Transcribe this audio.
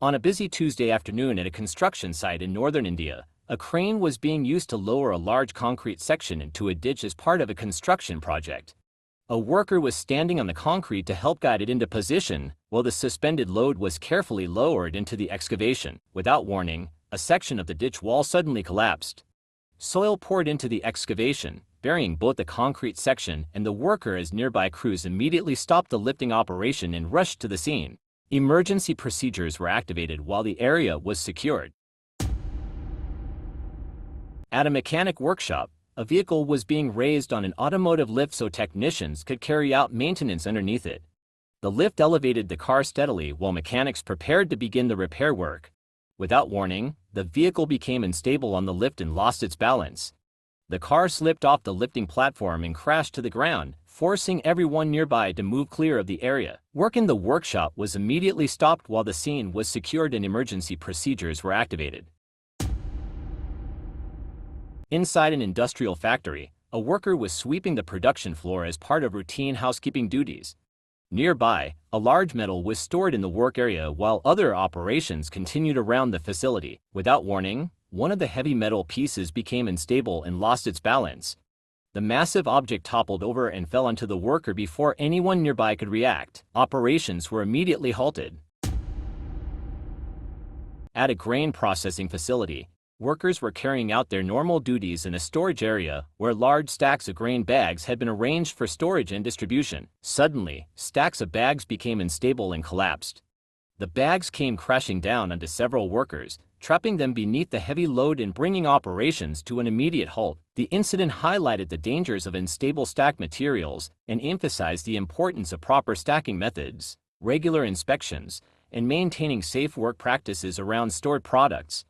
On a busy Tuesday afternoon at a construction site in northern India, a crane was being used to lower a large concrete section into a ditch as part of a construction project. A worker was standing on the concrete to help guide it into position, while the suspended load was carefully lowered into the excavation. Without warning, a section of the ditch wall suddenly collapsed. Soil poured into the excavation, burying both the concrete section and the worker as nearby crews immediately stopped the lifting operation and rushed to the scene. Emergency procedures were activated while the area was secured. At a mechanic workshop, a vehicle was being raised on an automotive lift so technicians could carry out maintenance underneath it. The lift elevated the car steadily while mechanics prepared to begin the repair work. Without warning, the vehicle became unstable on the lift and lost its balance. The car slipped off the lifting platform and crashed to the ground, forcing everyone nearby to move clear of the area. Work in the workshop was immediately stopped while the scene was secured and emergency procedures were activated. Inside an industrial factory, a worker was sweeping the production floor as part of routine housekeeping duties. Nearby, a large metal was stored in the work area while other operations continued around the facility. Without warning, one of the heavy metal pieces became unstable and lost its balance. The massive object toppled over and fell onto the worker before anyone nearby could react. Operations were immediately halted. At a grain processing facility, workers were carrying out their normal duties in a storage area where large stacks of grain bags had been arranged for storage and distribution. Suddenly, stacks of bags became unstable and collapsed. The bags came crashing down onto several workers, trapping them beneath the heavy load and bringing operations to an immediate halt. The incident highlighted the dangers of unstable stack materials and emphasized the importance of proper stacking methods, regular inspections, and maintaining safe work practices around stored products.